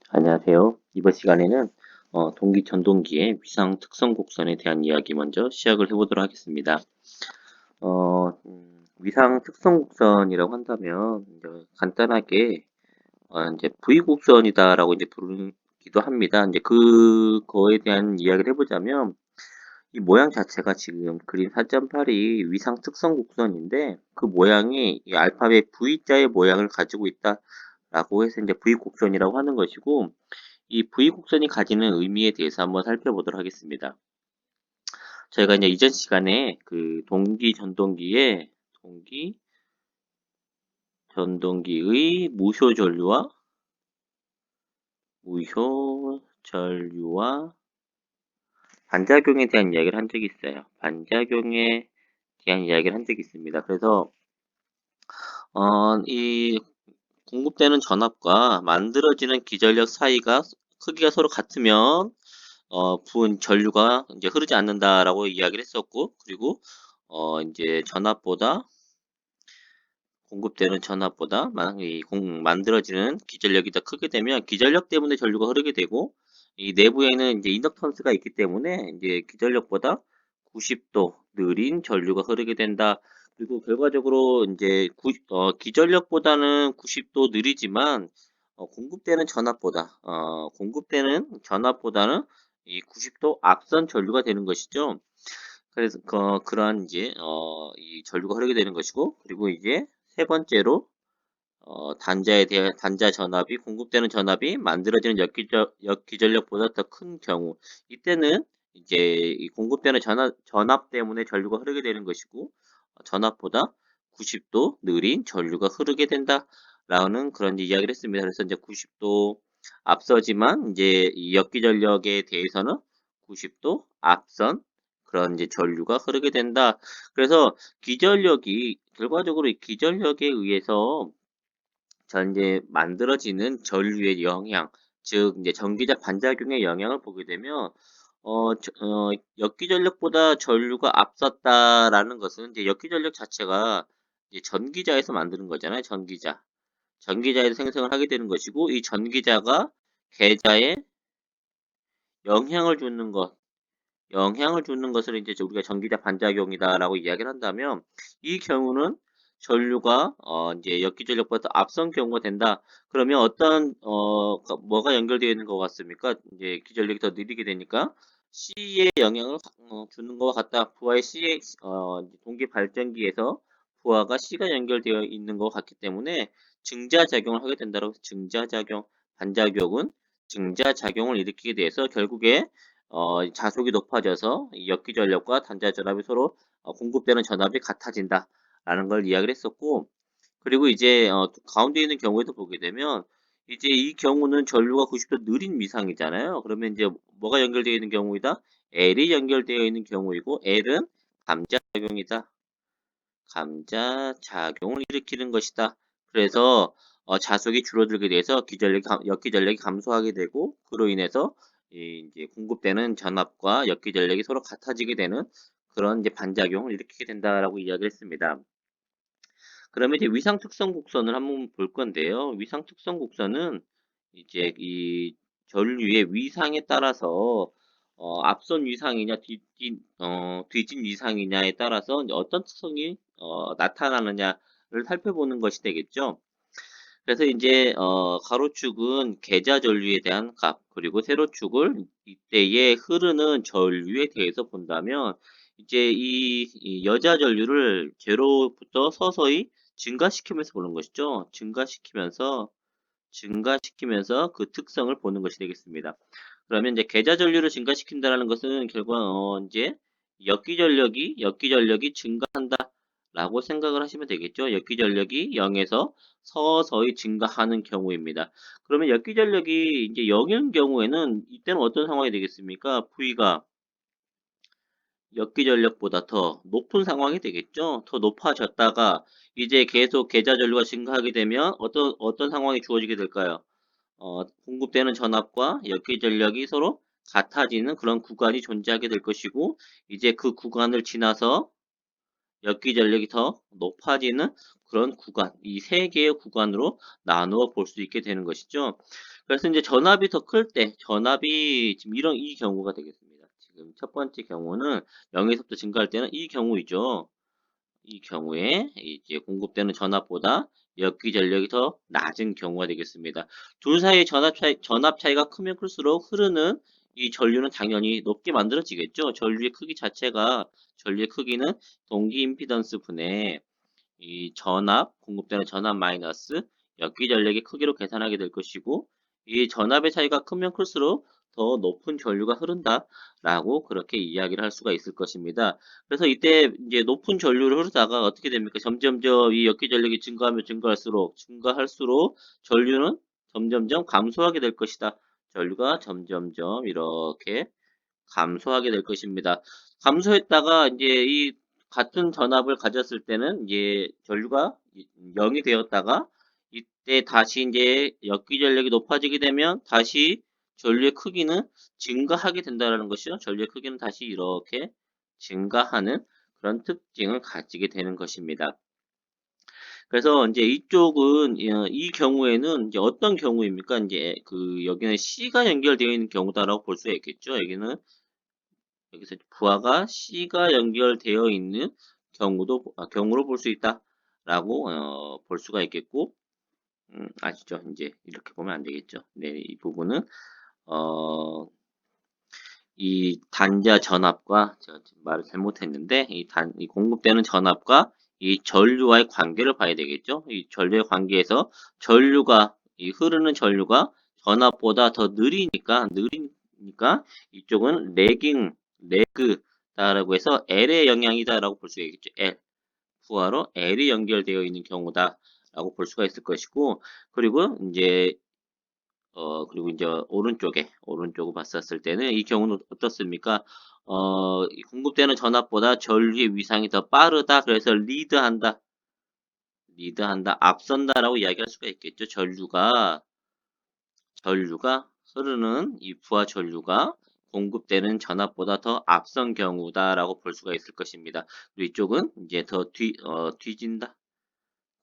안녕하세요. 이번 시간에는 동기 전동기의 위상 특성 곡선에 대한 이야기 먼저 시작을 해보도록 하겠습니다. 위상 특성 곡선이라고 한다면 이제 간단하게 이제 V 곡선이다라고 이제 부르기도 합니다. 이제 그거에 대한 이야기를 해보자면 이 모양 자체가 지금 그림 4.8이 위상 특성 곡선인데 그 모양이 이 알파벳 V자의 모양을 가지고 있다라고 해서 이제 V 곡선이라고 하는 것이고 이 V곡선이 가지는 의미에 대해서 한번 살펴보도록 하겠습니다. 저희가 이제 이전 시간에 그 전동기의 무효전류와 반작용에 대한 이야기를 한 적이 있어요. 반작용에 대한 이야기를 한 적이 있습니다. 그래서 이 공급되는 전압과 만들어지는 기전력 사이가 크기가 서로 같으면 부은 전류가 이제 흐르지 않는다라고 이야기를 했었고, 그리고 이제 공급되는 전압보다 만들어지는 기전력이 더 크게 되면 기전력 때문에 전류가 흐르게 되고, 이 내부에는 이제 인덕턴스가 있기 때문에 이제 기전력보다 90도 느린 전류가 흐르게 된다. 그리고 결과적으로 이제 기전력보다는 90도 느리지만 공급되는 전압보다는 이 90도 앞선 전류가 되는 것이죠. 그래서 그러한 이제 이 전류가 흐르게 되는 것이고, 그리고 이제 세 번째로 단자 전압이 공급되는 전압이 만들어지는 역기전력보다 더 큰 경우, 이때는 이제 이 공급되는 전압 때문에 전류가 흐르게 되는 것이고, 전압보다 90도 느린 전류가 흐르게 된다라는 그런 이야기를 했습니다. 그래서 이제 90도 앞서지만 이제 이 역기전력에 대해서는 90도 앞선 그런 이제 전류가 흐르게 된다. 그래서 결과적으로 이 기전력에 의해서 이제 만들어지는 전류의 영향, 즉 이제 전기자 반작용의 영향을 보게 되면 역기전력보다 전류가 앞섰다라는 것은 이제 역기전력 자체가 이제 전기자에서 만드는 거잖아요. 전기자에서 생성을 하게 되는 것이고, 이 전기자가 계자에 영향을 주는 것, 영향을 주는 것을 이제 우리가 전기자 반작용이다라고 이야기를 한다면, 이 경우는 전류가 이제 역기전력보다 앞선 경우가 된다. 그러면 뭐가 연결되어 있는 것 같습니까? 이제 기전력이 더 느리게 되니까 C에 영향을 주는 것과 같다. 부하의 C의 동기 발전기에서 부하가 C가 연결되어 있는 것 같기 때문에 증자작용을 하게 된다고 해서 반작용은 증자작용을 일으키게 돼서 결국에 자속이 높아져서 이 역기전력과 단자 전압이 서로 공급되는 전압이 같아진다라는 걸 이야기를 했었고, 그리고 이제 가운데 있는 경우에도 보게 되면 이제 이 경우는 전류가 90도 느린 위상이잖아요. 그러면 이제 뭐가 연결되어 있는 경우이다? L이 연결되어 있는 경우이고, L은 감자작용이다. 감자작용을 일으키는 것이다. 그래서 자속이 줄어들게 돼서 역기전력이 감소하게 되고, 그로 인해서 이제 공급되는 전압과 역기전력이 서로 같아지게 되는 그런 이제 반작용을 일으키게 된다라고 이야기를 했습니다. 그러면 이제 위상 특성 곡선을 한번 볼 건데요. 위상 특성 곡선은 이제 이 전류의 위상에 따라서 앞선 위상이냐 뒤진 위상이냐에 따라서 이제 어떤 특성이 나타나느냐를 살펴보는 것이 되겠죠. 그래서 이제 가로축은 계자 전류에 대한 값, 그리고 세로축을 이때에 흐르는 전류에 대해서 본다면 이제 이 여자 전류를 제로부터 서서히 증가시키면서 보는 것이죠. 증가시키면서 그 특성을 보는 것이 되겠습니다. 그러면 이제 계자 전류를 증가시킨다는 것은 결국 이제 역기전력이 증가한다라고 생각을 하시면 되겠죠. 역기전력이 0에서 서서히 증가하는 경우입니다. 그러면 역기전력이 이제 0인 경우에는 이때는 어떤 상황이 되겠습니까? V가 역기전력보다 더 높은 상황이 되겠죠. 더 높아졌다가 이제 계속 계자 전류가 증가하게 되면 어떤 상황이 주어지게 될까요? 공급되는 전압과 역기전력이 서로 같아지는 그런 구간이 존재하게 될 것이고, 이제 그 구간을 지나서 엽기 전력이 더 높아지는 그런 구간, 이 세 개의 구간으로 나누어 볼 수 있게 되는 것이죠. 그래서 이제 전압이 더 클 때, 전압이 지금 이런 이 경우가 되겠습니다. 지금 첫 번째 경우는 0에서부터 증가할 때는 이 경우이죠. 이 경우에 이제 공급되는 전압보다 엽기 전력이 더 낮은 경우가 되겠습니다. 둘 사이의 전압 차이가 크면 클수록 흐르는 이 전류는 당연히 높게 만들어지겠죠. 전류의 크기 자체가, 전류의 크기는 동기 임피던스 분의 이 전압, 공급되는 전압 마이너스 엽기 전력의 크기로 계산하게 될 것이고, 이 전압의 차이가 크면 클수록 더 높은 전류가 흐른다라고 그렇게 이야기를 할 수가 있을 것입니다. 그래서 이때 이제 높은 전류를 흐르다가 어떻게 됩니까? 점점점 이 엽기 전력이 증가하면 증가할수록 전류는 점점점 감소하게 될 것이다. 전류가 점점점 이렇게 감소하게 될 것입니다. 감소했다가 이제 이 같은 전압을 가졌을 때는 이제 전류가 0이 되었다가 이때 다시 이제 엽기 전력이 높아지게 되면 다시 전류의 크기는 증가하게 된다라는 것이요. 전류의 크기는 다시 이렇게 증가하는 그런 특징을 가지게 되는 것입니다. 그래서 이제 이쪽은 이 경우에는 이제 어떤 경우입니까? 이제 그 여기는 C가 연결되어 있는 경우다라고 볼 수가 있겠죠. 여기서 부하가 C가 연결되어 있는 경우로 볼 수 있다라고 볼 수가 있겠고, 아시죠? 이제 이렇게 보면 안 되겠죠. 네, 이 부분은 어, 이 단자 전압과 제가 지금 말을 잘못했는데 이 공급되는 전압과 이 전류와의 관계를 봐야 되겠죠. 이 전류의 관계에서 이 흐르는 전류가 전압보다 더 느리니까 이쪽은 레그다라고 해서 L의 영향이다라고 볼 수가 있겠죠. 부하로 L이 연결되어 있는 경우다라고 볼 수가 있을 것이고, 그리고 이제 오른쪽을 봤었을 때는 이 경우는 어떻습니까? 이 공급되는 전압보다 전류의 위상이 더 빠르다. 그래서 앞선다라고 이야기할 수가 있겠죠. 전류가 흐르는 이 부하 전류가 공급되는 전압보다 더 앞선 경우다라고 볼 수가 있을 것입니다. 그리고 이쪽은 이제 더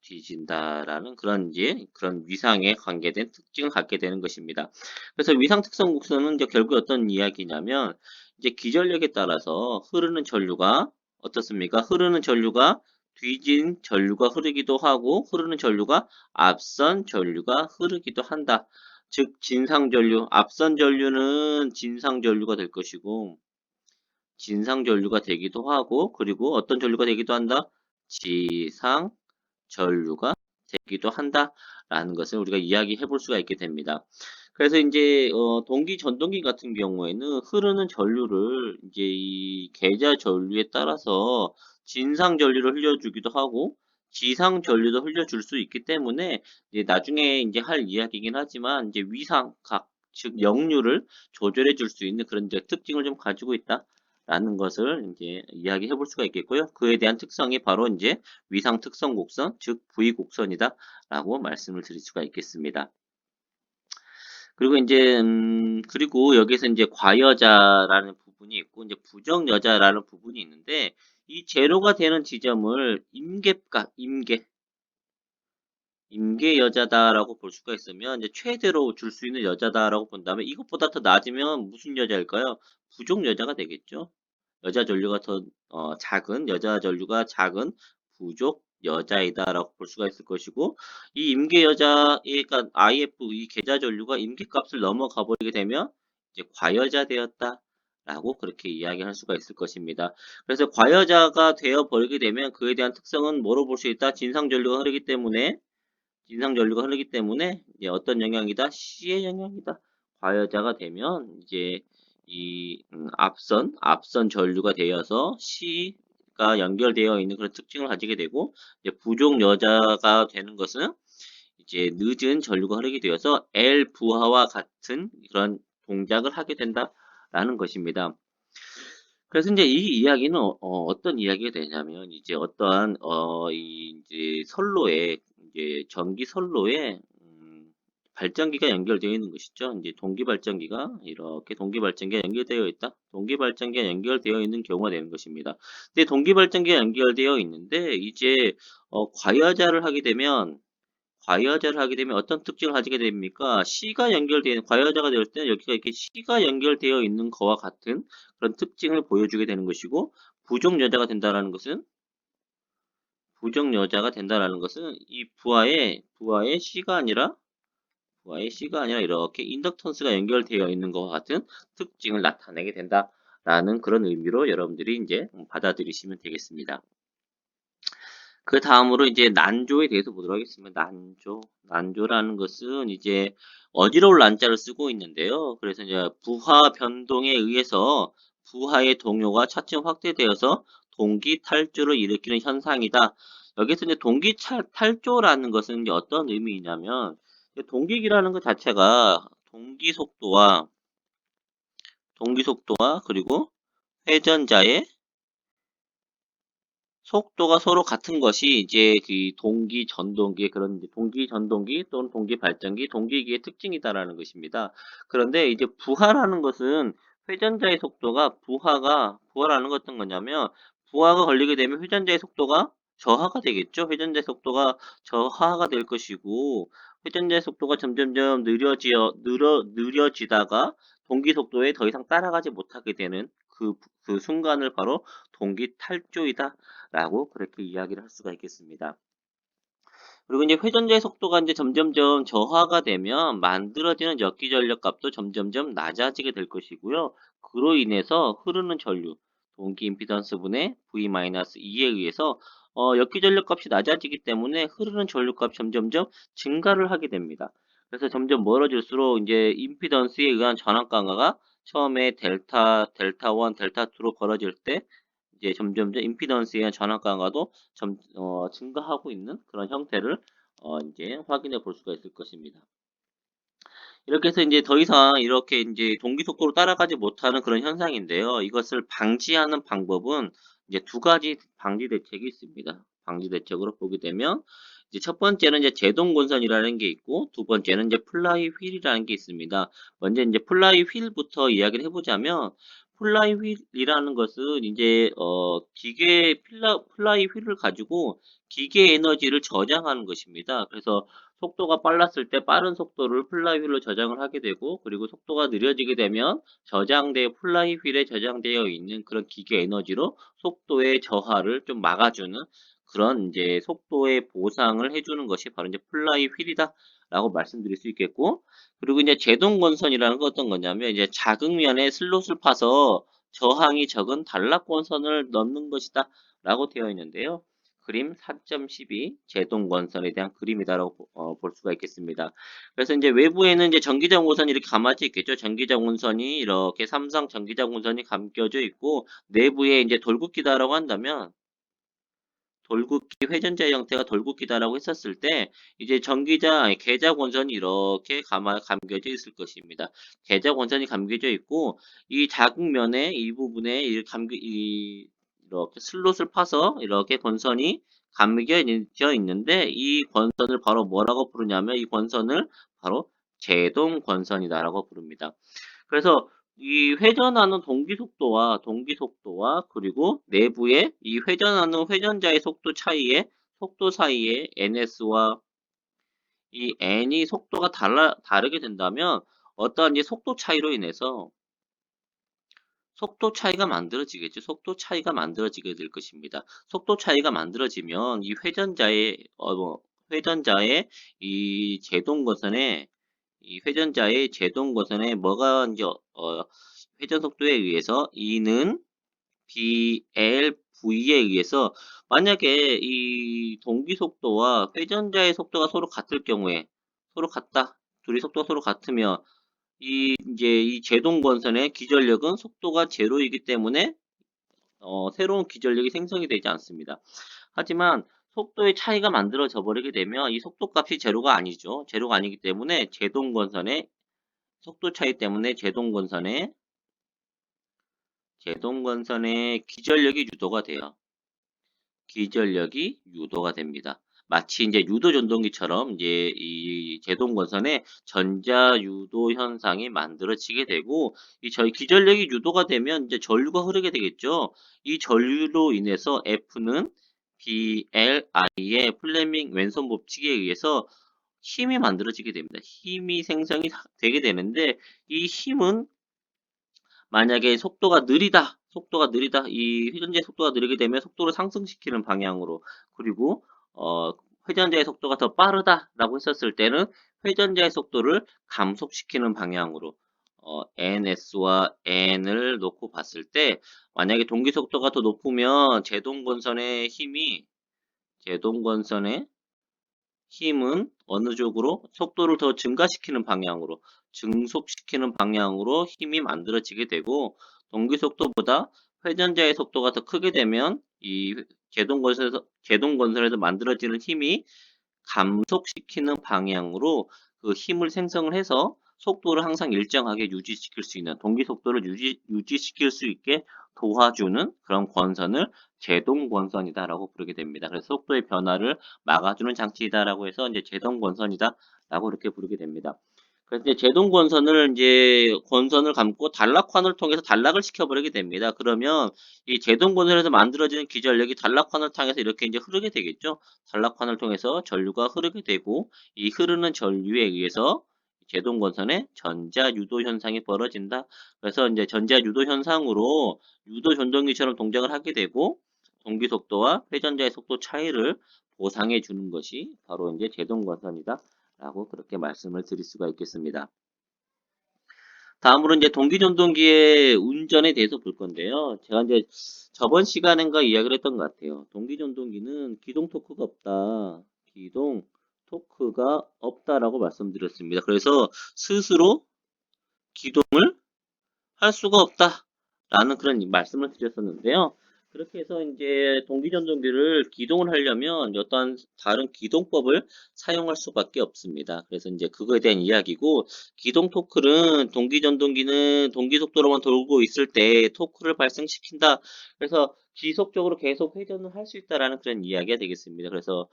뒤진다라는 그런 위상에 관계된 특징을 갖게 되는 것입니다. 그래서 위상 특성 곡선은 이제 결국 어떤 이야기냐면 이제 기전력에 따라서 흐르는 전류가 어떻습니까? 흐르는 전류가 뒤진 전류가 흐르기도 하고 흐르는 전류가 앞선 전류가 흐르기도 한다. 즉 진상 전류, 앞선 전류는 진상 전류가 될 것이고 진상 전류가 되기도 하고 그리고 어떤 전류가 되기도 한다? 지상 전류가 되기도 한다라는 것을 우리가 이야기해 볼 수가 있게 됩니다. 그래서 이제 동기 전동기 같은 경우에는 흐르는 전류를 이제 이 계좌 전류에 따라서 진상 전류를 흘려주기도 하고 지상 전류도 흘려줄 수 있기 때문에 이제 나중에 이제 할 이야기이긴 하지만 이제 즉 역류를 조절해 줄 수 있는 그런 이제 특징을 좀 가지고 있다. 라는 것을 이제 이야기해 볼 수가 있겠고요. 그에 대한 특성이 바로 이제 위상 특성 곡선, 즉 V 곡선이다라고 말씀을 드릴 수가 있겠습니다. 그리고 이제 그리고 여기서 이제 과여자라는 부분이 있고 이제 부정여자라는 부분이 있는데 이 제로가 되는 지점을 임계 여자다라고 볼 수가 있으면 이제 최대로 줄 수 있는 여자다라고 본다면 이것보다 더 낮으면 무슨 여자일까요? 부족 여자가 되겠죠. 여자 전류가 작은 부족 여자이다라고 볼 수가 있을 것이고 이 임계 여자 그러니까 IF 이 계좌 전류가 임계값을 넘어가 버리게 되면 이제 과여자 되었다라고 그렇게 이야기할 수가 있을 것입니다. 그래서 과여자가 되어 버리게 되면 그에 대한 특성은 뭐로 볼 수 있다? 진상 전류가 흐르기 때문에 이제 어떤 영향이다? C의 영향이다. 과여자가 되면 이제 앞선 전류가 되어서 C가 연결되어 있는 그런 특징을 가지게 되고 이제 부족 여자가 되는 것은 이제 늦은 전류가 흐르게 되어서 L 부하와 같은 그런 동작을 하게 된다라는 것입니다. 그래서 이제 이 이야기는 떤 이야기가 되냐면 이제 어떠한 이제 전기 선로에 발전기가 연결되어 있는 것이죠. 이제 동기 발전기가 이렇게 동기 발전기가 연결되어 있다. 동기 발전기가 연결되어 있는 경우가 되는 것입니다. 근데 동기 발전기가 연결되어 있는데 이제 과여자를 하게 되면 어떤 특징을 가지게 됩니까? C가 연결되어 과여자가 될 때는 여기가 이렇게 C가 연결되어 있는 거와 같은 그런 특징을 보여주게 되는 것이고 부정여자가 된다라는 것은 이 부하의 C가 아니라 이렇게 인덕턴스가 연결되어 있는 것과 같은 특징을 나타내게 된다라는 그런 의미로 여러분들이 이제 받아들이시면 되겠습니다. 그 다음으로 이제 난조에 대해서 보도록 하겠습니다. 난조라는 것은 이제 어지러울 난자를 쓰고 있는데요. 그래서 이제 부하 변동에 의해서 부하의 동요가 차츰 확대되어서 동기 탈조를 일으키는 현상이다. 여기서 이제 동기 탈조라는 것은 이제 어떤 의미냐면 동기기라는 것 자체가 동기 속도와 그리고 회전자의 속도가 서로 같은 것이 이제 그 동기 전동기의 그런 이제 동기 전동기 또는 동기 발전기, 동기기의 특징이다라는 것입니다. 그런데 이제 부하라는 것은 회전자의 속도가 부하라는 건 어떤 거냐면 부하가 걸리게 되면 회전자의 속도가 저하가 되겠죠. 회전자의 속도가 저하가 될 것이고 회전자의 속도가 점점점 느려지다가 동기 속도에 더 이상 따라가지 못하게 되는 그 순간을 바로 동기 탈조이다. 라고 그렇게 이야기를 할 수가 있겠습니다. 그리고 이제 회전자의 속도가 이제 점점점 저하가 되면 만들어지는 역기전력 값도 점점점 낮아지게 될 것이고요. 그로 인해서 흐르는 전류, 동기 임피던스 분의 V-2에 의해서 역기전력 값이 낮아지기 때문에 흐르는 전류 값이 점점점 증가를 하게 됩니다. 그래서 점점 멀어질수록 이제 임피던스에 의한 전압 강화가 처음에 델타 1, 델타 2로 벌어질 때 이제 점점점 임피던스에 의한 전압 강화도 증가하고 있는 그런 형태를 이제 확인해 볼 수가 있을 것입니다. 이렇게 해서 이제 더 이상 이렇게 이제 동기 속도로 따라가지 못하는 그런 현상인데요. 이것을 방지하는 방법은 이제 두 가지 방지 대책이 있습니다. 방지 대책으로 보게 되면 이제 첫 번째는 이제 제동 건선이라는 게 있고 두 번째는 이제 플라이 휠이라는 게 있습니다. 먼저 이제 플라이 휠부터 이야기를 해보자면 플라이 휠이라는 것은 이제 플라이 휠을 가지고 기계 에너지를 저장하는 것입니다. 그래서 속도가 빨랐을 때 빠른 속도를 플라이휠로 저장을 하게 되고 그리고 속도가 느려지게 되면 플라이휠에 저장되어 있는 그런 기계 에너지로 속도의 저하를 좀 막아주는 그런 이제 속도의 보상을 해주는 것이 바로 이제 플라이휠이다. 라고 말씀드릴 수 있겠고, 그리고 이제 제동 건선이라는 건 어떤 거냐면, 이제 자극면에 슬롯을 파서 저항이 적은 단락건선을 넣는 것이다. 라고 되어 있는데요. 그림 4.12 제동건선에 대한 그림이다라고 볼 수가 있겠습니다. 그래서 이제 외부에는 이제 전기장 원선이 이렇게 감아져 있겠죠. 전기장 원선이 이렇게 삼성 전기장 원선이 감겨져 있고 내부에 이제 돌굵기다라고 한다면 돌굵기 회전자의 형태가 돌굵기다라고 했었을 때 이제 개자 원선이 이렇게 감겨져 있을 것입니다. 개자 원선이 감겨져 있고 이 자극면에 이 부분에 이렇게 슬롯을 파서 이렇게 권선이 감겨져 있는데 이 권선을 바로 뭐라고 부르냐면 이 권선을 바로 제동 권선이다라고 부릅니다. 그래서 이 회전하는 동기 속도와 그리고 내부의 이 회전하는 회전자의 속도 사이에 ns와 이 n이 속도가 다르게 된다면 어떠한 이제 속도 차이가 만들어지겠죠. 속도 차이가 만들어지게 될 것입니다. 속도 차이가 만들어지면 이 회전자의 이 제동 거선에 뭐가 이제 회전 속도에 의해서 E는 BLV에 의해서 만약에 이 동기 속도와 회전자의 속도가 서로 같을 경우에 서로 같다. 둘이 속도가 서로 같으면 이 제동 건선의 기전력은 속도가 제로이기 때문에 새로운 기전력이 생성이 되지 않습니다. 하지만 속도의 차이가 만들어져 버리게 되면 이 속도값이 제로가 아니죠. 제로가 아니기 때문에 제동건선의 속도 차이 때문에 제동건선의 기전력이 유도가 돼요. 기전력이 유도가 됩니다. 마치 이제 유도 전동기처럼 이제 이 제동건선에 전자 유도 현상이 만들어지게 되고 이 저희 기전력이 유도가 되면 이제 전류가 흐르게 되겠죠. 이 전류로 인해서 F는 BLI의 플레밍 왼손 법칙에 의해서 힘이 만들어지게 됩니다. 힘이 생성이 되게 되는데 이 힘은 만약에 속도가 느리다, 이 회전자의 속도가 느리게 되면 속도를 상승시키는 방향으로, 그리고, 회전자의 속도가 더 빠르다라고 했었을 때는 회전자의 속도를 감속시키는 방향으로, ns와 n을 놓고 봤을 때, 만약에 동기 속도가 더 높으면 제동건선의 힘은 어느 쪽으로 속도를 더 증가시키는 방향으로 증속시키는 방향으로 힘이 만들어지게 되고 동기 속도보다 회전자의 속도가 더 크게 되면 이 제동건설에서 만들어지는 힘이 감속시키는 방향으로 그 힘을 생성을 해서 속도를 항상 일정하게 유지시킬 수 있는 동기 속도를 유지시킬 수 있게 도와주는 그런 권선을 제동 권선이다라고 부르게 됩니다. 그래서 속도의 변화를 막아주는 장치이다라고 해서 이제 제동 권선이다라고 이렇게 부르게 됩니다. 그래서 이제 제동 권선을 감고 단락환을 통해서 단락을 시켜버리게 됩니다. 그러면 이 제동 권선에서 만들어지는 기전력이 단락환을 통해서 이렇게 이제 흐르게 되겠죠. 단락환을 통해서 전류가 흐르게 되고 이 흐르는 전류에 의해서 제동 권선에 전자 유도 현상이 벌어진다. 그래서 이제 전자 유도 현상으로 유도 전동기처럼 동작을 하게 되고 동기 속도와 회전자의 속도 차이를 보상해 주는 것이 바로 이제 제동 권선이다. 라고 그렇게 말씀을 드릴 수가 있겠습니다. 다음으로 이제 동기전동기의 운전에 대해서 볼 건데요. 제가 이제 저번 시간인가 이야기를 했던 것 같아요. 동기전동기는 기동 토크가 없다. 기동 토크가 없다라고 말씀드렸습니다. 그래서 스스로 기동을 할 수가 없다라는 그런 말씀을 드렸었는데요. 그렇게 해서 이제 동기전동기를 기동을 하려면 어떤 다른 기동법을 사용할 수밖에 없습니다. 그래서 이제 그거에 대한 이야기고 기동 토크는 동기전동기는 동기 속도로만 돌고 있을 때 토크를 발생시킨다. 그래서 지속적으로 계속 회전을 할 수 있다라는 그런 이야기가 되겠습니다. 그래서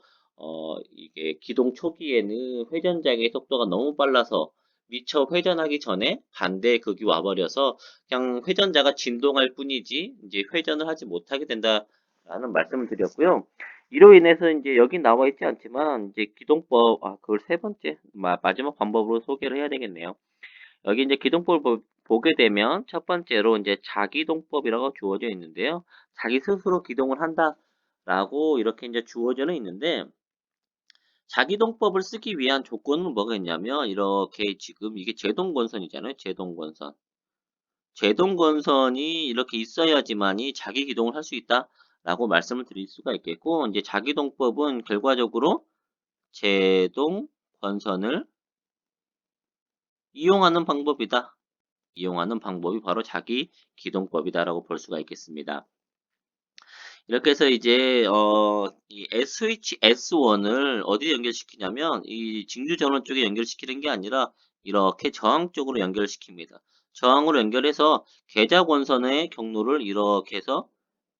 이게 기동 초기에는 회전자의 속도가 너무 빨라서 미처 회전하기 전에 반대의 극이 와버려서 그냥 회전자가 진동할 뿐이지 이제 회전을 하지 못하게 된다라는 말씀을 드렸고요. 이로 인해서 이제 여기 나와 있지 않지만 이제 기동법 그걸 세 번째 마지막 방법으로 소개를 해야 되겠네요. 여기 이제 기동법을 보게 되면 첫 번째로 이제 자기동법이라고 주어져 있는데요. 자기 스스로 기동을 한다라고 이렇게 이제 주어져는 있는데 자기동법을 쓰기 위한 조건은 뭐가 있냐면 이렇게 지금 이게 제동건선이잖아요. 제동건선. 제동건선이 이렇게 있어야지만이 자기 기동을 할 수 있다라고 말씀을 드릴 수가 있겠고 이제 자기동법은 결과적으로 제동건선을 이용하는 방법이다. 이용하는 방법이 바로 자기 기동법이다라고 볼 수가 있겠습니다. 이렇게 해서 이제 이 SH S1을 어디에 연결시키냐면 이 직류 전원 쪽에 연결시키는 게 아니라 이렇게 저항 쪽으로 연결시킵니다. 저항으로 연결해서 계좌 권선의 경로를 이렇게 해서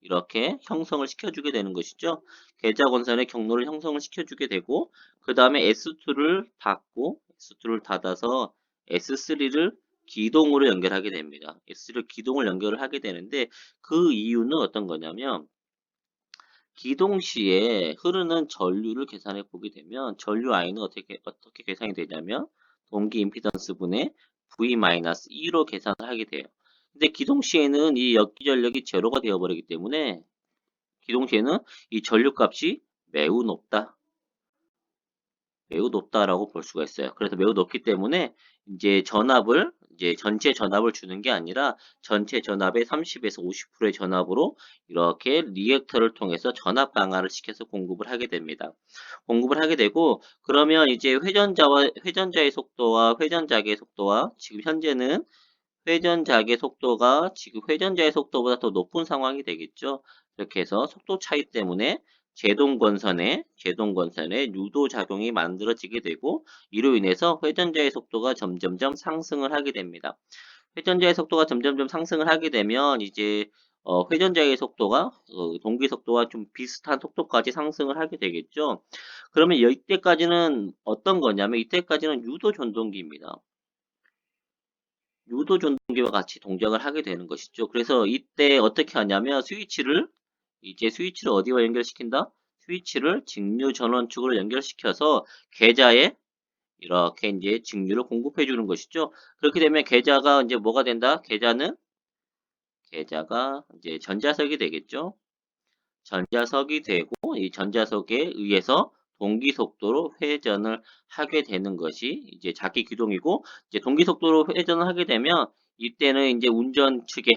이렇게 형성을 시켜주게 되는 것이죠. 계좌 권선의 경로를 형성을 시켜주게 되고 그 다음에 S2를 닫아서 S3를 기동으로 연결하게 됩니다. S3를 기동을 연결을 하게 되는데 그 이유는 어떤 거냐면 기동 시에 흐르는 전류를 계산해 보게 되면 전류 I는 어떻게 계산이 되냐면 동기 임피던스 분의 V-2로 계산을 하게 돼요. 근데 기동 시에는 이 역기전력이 제로가 되어버리기 때문에 기동 시에는 이 전류 값이 매우 높다라고 볼 수가 있어요. 그래서 매우 높기 때문에 이제 전체 전압을 주는 게 아니라 전체 전압의 30에서 50%의 전압으로 이렇게 리액터를 통해서 전압 강화를 시켜서 공급을 하게 됩니다. 공급을 하게 되고 그러면 이제 회전자의 속도와 회전자의 속도와 지금 현재는 회전자의 속도가 지금 회전자의 속도보다 더 높은 상황이 되겠죠. 이렇게 해서 속도 차이 때문에 제동건선에 유도 작용이 만들어지게 되고 이로 인해서 회전자의 속도가 점점점 상승을 하게 됩니다. 회전자의 속도가 점점점 상승을 하게 되면 이제 회전자의 속도가 동기 속도와 좀 비슷한 속도까지 상승을 하게 되겠죠. 그러면 이때까지는 어떤 거냐면 이때까지는 유도 전동기입니다. 유도 전동기와 같이 동작을 하게 되는 것이죠. 그래서 이때 어떻게 하냐면 스위치를 어디와 연결시킨다? 스위치를 직류 전원축으로 연결시켜서 계좌에 이렇게 이제 직류를 공급해 주는 것이죠. 그렇게 되면 계좌가 이제 뭐가 된다? 계좌가 이제 전자석이 되겠죠. 전자석이 되고 이 전자석에 의해서 동기 속도로 회전을 하게 되는 것이 이제 자기 기동이고, 이제 동기 속도로 회전을 하게 되면 이때는 이제 운전 측에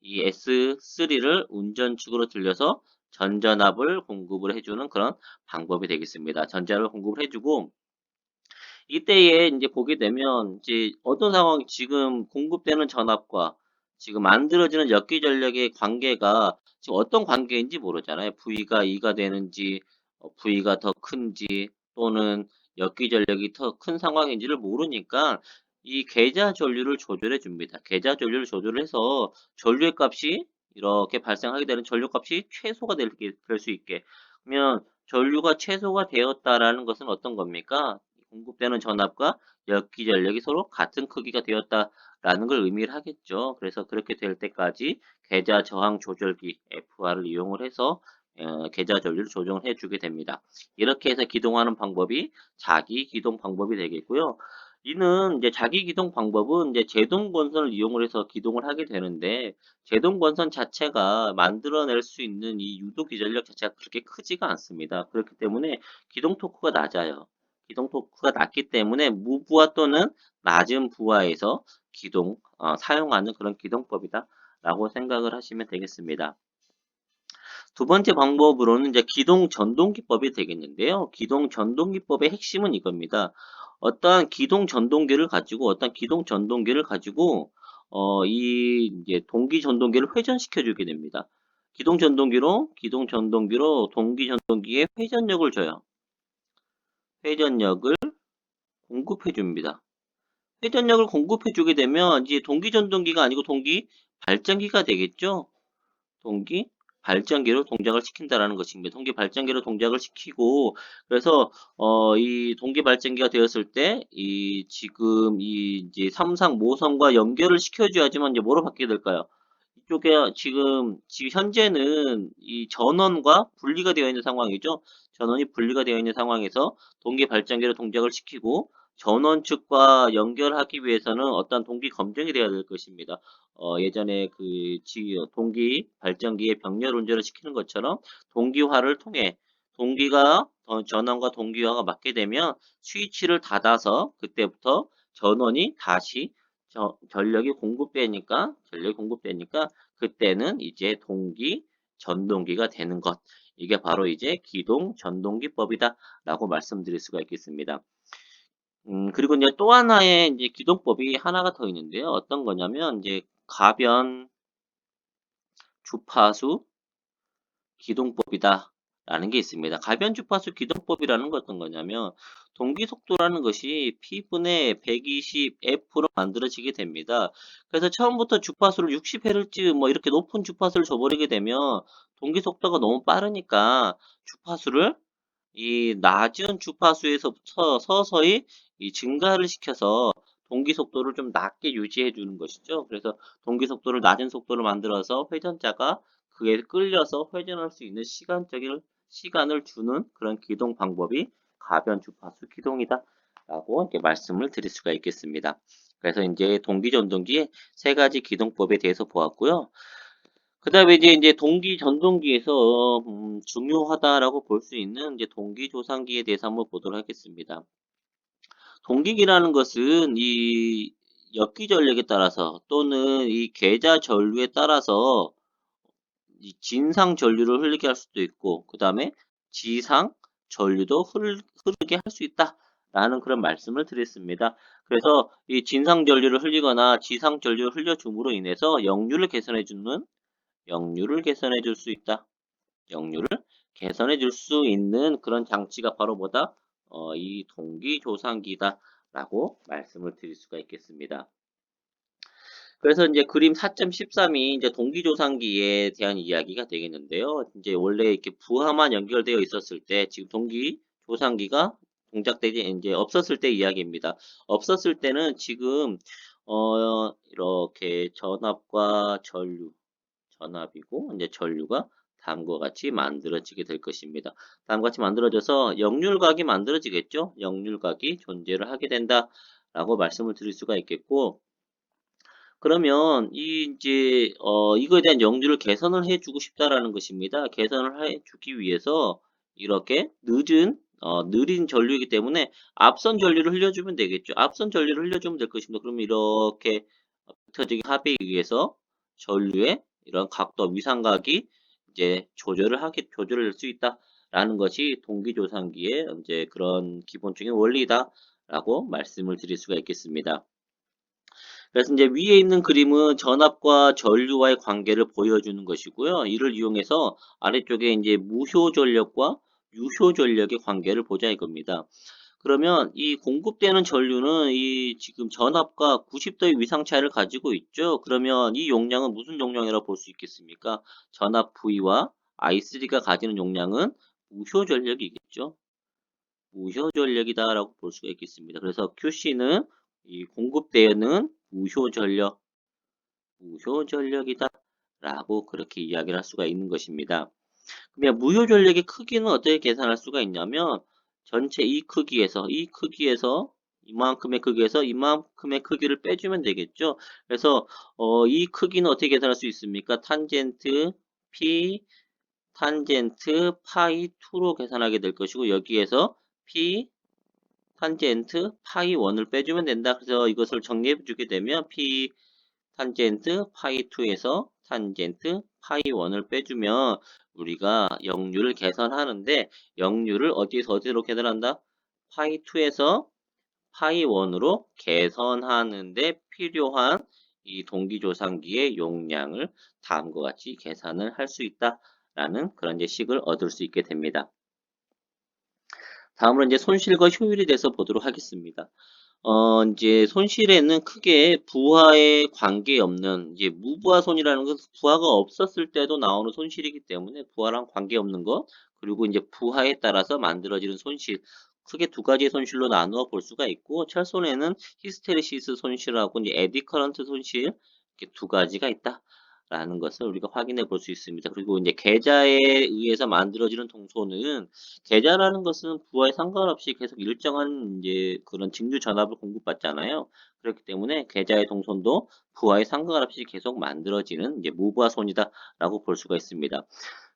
이 S3를 운전 측으로 들려서 전전압을 공급을 해주는 그런 방법이 되겠습니다. 전자를 공급을 해주고, 이때에 이제 보게 되면 이제 어떤 상황이 지금 공급되는 전압과 지금 만들어지는 역기전력의 관계가 지금 어떤 관계인지 모르잖아요. V가 2가 되는지, V가 더 큰지, 또는 역기전력이 더 큰 상황인지를 모르니까 이 계좌 전류를 조절해 줍니다. 계좌 전류를 조절을 해서 전류의 값이 이렇게 발생하게 되는 전류 값이 최소가 될 수 있게. 그러면 전류가 최소가 되었다라는 것은 어떤 겁니까? 공급되는 전압과 역기 전력이 서로 같은 크기가 되었다라는 걸 의미를 하겠죠. 그래서 그렇게 될 때까지 계좌 저항 조절기 FR을 이용을 해서 계좌 전류를 조정을 해주게 됩니다. 이렇게 해서 기동하는 방법이 자기 기동 방법이 되겠고요. 이는 이제 자기 기동 방법은 이제 제동 권선을 이용을 해서 기동을 하게 되는데, 제동 권선 자체가 만들어낼 수 있는 이 유도 기전력 자체가 그렇게 크지가 않습니다. 그렇기 때문에 기동 토크가 낮아요. 기동 토크가 낮기 때문에 무부하 또는 낮은 부하에서 사용하는 그런 기동법이다라고 생각을 하시면 되겠습니다. 두 번째 방법으로는 이제 기동 전동기법이 되겠는데요. 기동 전동기법의 핵심은 이겁니다. 어떤 기동 전동기를 가지고 이 이제 동기 전동기를 회전시켜 주게 됩니다. 기동 전동기로 동기 전동기에 회전력을 줘요. 회전력을 공급해 줍니다. 회전력을 공급해 주게 되면 이제 동기 전동기가 아니고 동기 발전기가 되겠죠. 동기 발전기로 동작을 시킨다라는 것입니다. 동기 발전기로 동작을 시키고, 그래서 이 동기 발전기가 되었을 때 이 지금 이 이제 삼상 모선과 연결을 시켜줘야지만 이제 뭐로 바뀌게 될까요? 이쪽에 지금 현재는 이 전원과 분리가 되어 있는 상황이죠. 전원이 분리가 되어 있는 상황에서 동기 발전기로 동작을 시키고, 전원 측과 연결하기 위해서는 어떤 동기 검정이 되어야 될 것입니다. 예전에 동기 발전기에 병렬 운전을 시키는 것처럼 동기화를 통해 전원과 동기화가 맞게 되면 스위치를 닫아서 그때부터 전원이 다시 전력이 공급되니까 그때는 이제 전동기가 되는 것. 이게 바로 이제 기동 전동기법이다라고 말씀드릴 수가 있겠습니다. 그리고 이제 또 하나의 이제 기동법이 하나가 더 있는데요. 어떤 거냐면 이제 가변 주파수 기동법이다라는 게 있습니다. 가변 주파수 기동법이라는 건 어떤 거냐면 동기 속도라는 것이 P분의 120F로 만들어지게 됩니다. 그래서 처음부터 주파수를 60Hz 뭐 이렇게 높은 주파수를 줘버리게 되면 동기 속도가 너무 빠르니까 주파수를 이 낮은 주파수에서부터 서서히 이 증가를 시켜서 동기 속도를 좀 낮게 유지해 주는 것이죠. 그래서 동기 속도를 낮은 속도로 만들어서 회전자가 그에 끌려서 회전할 수 있는 시간을 주는 그런 기동 방법이 가변 주파수 기동이다라고 이렇게 말씀을 드릴 수가 있겠습니다. 그래서 이제 동기 전동기의 세 가지 기동법에 대해서 보았고요. 그 다음에 이제 동기 전동기에서 중요하다라고 볼 수 있는 이제 동기 조상기에 대해서 한번 보도록 하겠습니다. 동기기라는 것은 이 역기 전력에 따라서 또는 이 계좌 전류에 따라서 이 진상 전류를 흐르게 할 수도 있고, 그 다음에 지상 전류도 흐르게 할 수 있다라는 그런 말씀을 드렸습니다. 그래서 이 진상 전류를 흘리거나 지상 전류를 흘려줌으로 인해서 역류를 개선해 줄 수 있다. 역류를 개선해 줄 수 있는 그런 장치가 바로 뭐다? 이 동기 조상기다라고 말씀을 드릴 수가 있겠습니다. 그래서 이제 그림 4.13이 이제 동기조상기에 대한 이야기가 되겠는데요. 이제 원래 이렇게 부하만 연결되어 있었을 때 지금 동기조상기가 동작되지 이제 없었을 때 이야기입니다. 없었을 때는 지금 이렇게 전압과 전류, 전압이고 이제 전류가 다음과 같이 만들어지게 될 것입니다. 다음과 같이 만들어져서 역률각이 만들어지겠죠. 역률각이 존재를 하게 된다라고 말씀을 드릴 수가 있겠고, 그러면 이제 이거에 대한 역률을 개선을 해 주고 싶다라는 것입니다. 개선을 해 주기 위해서 이렇게 느린 전류이기 때문에 앞선 전류를 흘려주면 되겠죠. 앞선 전류를 흘려주면 될 것입니다. 그러면 이렇게 펴지기 합에 의해서 전류의 이런 각도, 위상각이 이제 조절을 할 수 있다라는 것이 동기조상기의 이제 그런 기본적인 원리다라고 말씀을 드릴 수가 있겠습니다. 그래서 이제 위에 있는 그림은 전압과 전류와의 관계를 보여주는 것이고요. 이를 이용해서 아래쪽에 이제 무효 전력과 유효 전력의 관계를 보자 이겁니다. 그러면 이 공급되는 전류는 이 지금 전압과 90도의 위상 차이를 가지고 있죠. 그러면 이 용량은 무슨 용량이라고 볼 수 있겠습니까? 전압 V와 I3가 가지는 용량은 무효 전력이겠죠. 무효 전력이다라고 볼 수가 있겠습니다. 그래서 QC는 이 공급되는 무효 전력이다라고 그렇게 이야기를 할 수가 있는 것입니다. 그러면 무효 전력의 크기는 어떻게 계산할 수가 있냐면 전체 이 크기에서 이만큼의 크기에서 이만큼의 크기를 빼주면 되겠죠. 그래서 이 크기는 어떻게 계산할 수 있습니까? 탄젠트 파이 2로 계산하게 될 것이고, 여기에서 p 탄젠트 파이 1을 빼주면 된다. 그래서 이것을 정리해 주게 되면 p 탄젠트 파이 2에서 탄젠트 파이 1을 빼주면 우리가 역률을 계산하는데, 역률을 어디에서 어디로 계산한다? 파이 2에서 파이 1으로 개선하는데 필요한 이 동기조상기의 용량을 다음과 같이 계산을 할 수 있다라는 그런 예식을 얻을 수 있게 됩니다. 다음으로 이제 손실과 효율에 대해서 보도록 하겠습니다. 이제 손실에는 크게 부하에 관계없는, 이제 무부하손이라는 것은 부하가 없었을 때도 나오는 손실이기 때문에 부하랑 관계없는 것, 그리고 이제 부하에 따라서 만들어지는 손실, 크게 두 가지의 손실로 나누어 볼 수가 있고, 철손에는 히스테리시스 손실하고 이제 에디 커런트 손실, 이렇게 두 가지가 있다. 라는 것을 우리가 확인해 볼 수 있습니다. 그리고 이제 계좌에 의해서 만들어지는 동소는, 계좌라는 것은 부하에 상관없이 계속 일정한 이제 그런 직류 전압을 공급받잖아요. 그렇기 때문에 계좌의 동선도 부하에 상관없이 계속 만들어지는 이제 무부하손이다라고 볼 수가 있습니다.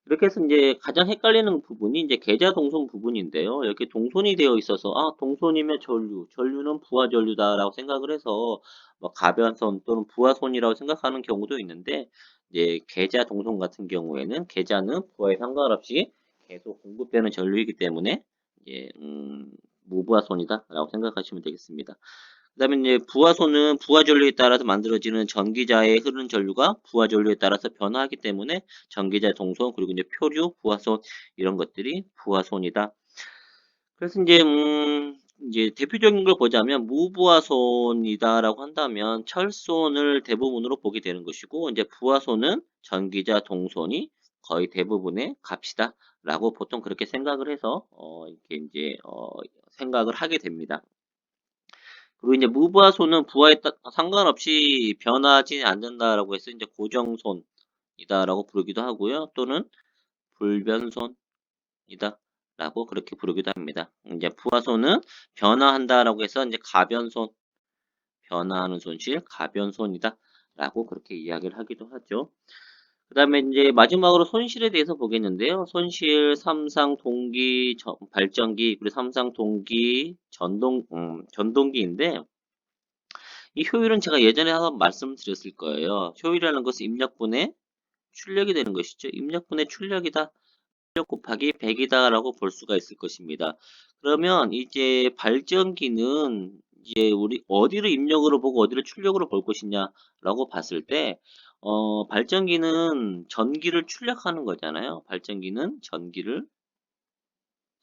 이렇게 해서 이제 가장 헷갈리는 부분이 이제 계좌 동선 부분인데요. 이렇게 동선이 되어 있어서 동선이면 전류는 부하 전류다라고 생각을 해서 뭐 가변선 또는 부하선이라고 생각하는 경우도 있는데, 이제 계좌 동선 같은 경우에는 계좌는 부하에 상관없이 계속 공급되는 전류이기 때문에 이제 무부하선이다라고 생각하시면 되겠습니다. 그다음에 이제 부하소는 부하 전류에 따라서 만들어지는 전기자의 흐르는 전류가 부하 전류에 따라서 변화하기 때문에 전기자 동선, 그리고 이제 표류, 부하손 이런 것들이 부하손이다. 그래서 이제 대표적인 걸 보자면 무부하손이다라고 한다면 철손을 대부분으로 보게 되는 것이고, 이제 부하손은 전기자 동손이 거의 대부분의 값이다라고 보통 그렇게 생각을 해서 이렇게 이제 생각을 하게 됩니다. 그리고 이제 무부하손은 부하에 상관없이 변하지 않는다라고 해서 이제 고정손이다라고 부르기도 하고요. 또는 불변손이다라고 그렇게 부르기도 합니다. 이제 부하손은 변화한다라고 해서 이제 가변손, 변화하는 손실, 가변손이다라고 그렇게 이야기를 하기도 하죠. 그 다음에 이제 마지막으로 손실에 대해서 보겠는데요. 손실, 삼상 동기, 발전기, 그리고 삼상 동기, 전동기인데, 이 효율은 제가 예전에 한번 말씀드렸을 거예요. 효율이라는 것은 입력분의 출력이 되는 것이죠. 입력분의 출력이다. 출력 곱하기 100이다라고 볼 수가 있을 것입니다. 그러면 이제 발전기는 이제 우리 어디를 입력으로 보고 어디를 출력으로 볼 것이냐라고 봤을 때, 발전기는 전기를 출력하는 거잖아요. 발전기는 전기를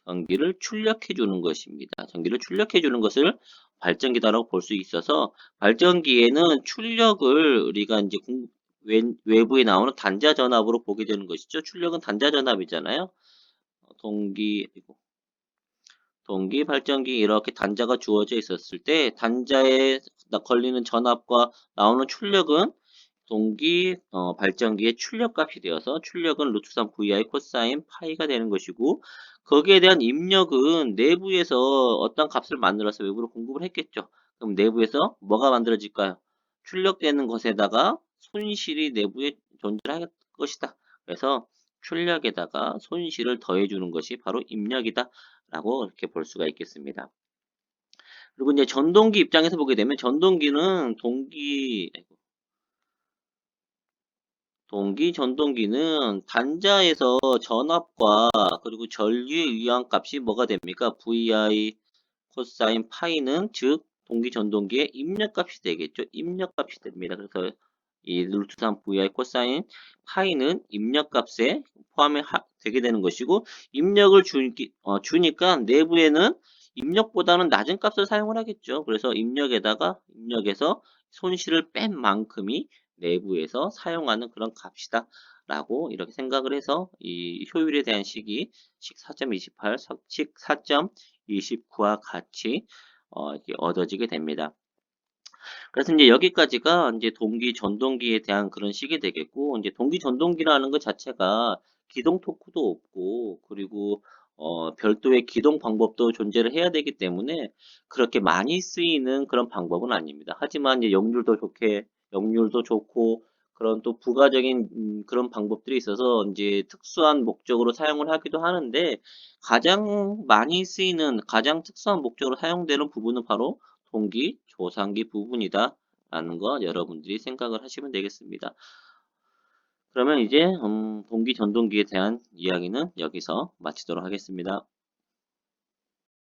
전기를 출력해 주는 것입니다. 전기를 출력해 주는 것을 발전기다라고 볼 수 있어서 발전기에는 출력을 우리가 이제 외부에 나오는 단자 전압으로 보게 되는 것이죠. 출력은 단자 전압이잖아요. 동기, 발전기 이렇게 단자가 주어져 있었을 때 단자에 걸리는 전압과 나오는 출력은 발전기의 출력값이 되어서 출력은 루트 3 VI 코사인 파이가 되는 것이고 거기에 대한 입력은 내부에서 어떤 값을 만들어서 외부로 공급을 했겠죠. 그럼 내부에서 뭐가 만들어질까요? 출력되는 것에다가 손실이 내부에 존재할 것이다. 그래서 출력에다가 손실을 더해주는 것이 바로 입력이다. 라고 이렇게 볼 수가 있겠습니다. 그리고 이제 전동기 입장에서 보게 되면 전동기는 전동기는 단자에서 전압과 그리고 전류에 의한 값이 뭐가 됩니까? VI 코사인 파이는 즉 동기 전동기의 입력값이 되겠죠. 입력값이 됩니다. 그래서 이 루트 3 VI 코사인 파이는 입력값에 포함이 되게 되는 것이고 입력을 주니까 내부에는 입력보다는 낮은 값을 사용을 하겠죠. 그래서 입력에서 손실을 뺀 만큼이 내부에서 사용하는 그런 값이다. 라고 이렇게 생각을 해서 이 효율에 대한 식이 식 4.28, 식 4.29와 같이 이렇게 얻어지게 됩니다. 그래서 이제 여기까지가 이제 동기 전동기에 대한 그런 식이 되겠고 이제 동기 전동기라는 것 자체가 기동 토크도 없고 그리고 별도의 기동 방법도 존재를 해야 되기 때문에 그렇게 많이 쓰이는 그런 방법은 아닙니다. 하지만 이제 역률도 좋고 그런 또 부가적인 그런 방법들이 있어서 이제 특수한 목적으로 사용을 하기도 하는데 가장 많이 쓰이는 가장 특수한 목적으로 사용되는 부분은 바로 동기, 조상기 부분이다 라는 거 여러분들이 생각을 하시면 되겠습니다. 그러면 이제 동기, 전동기에 대한 이야기는 여기서 마치도록 하겠습니다.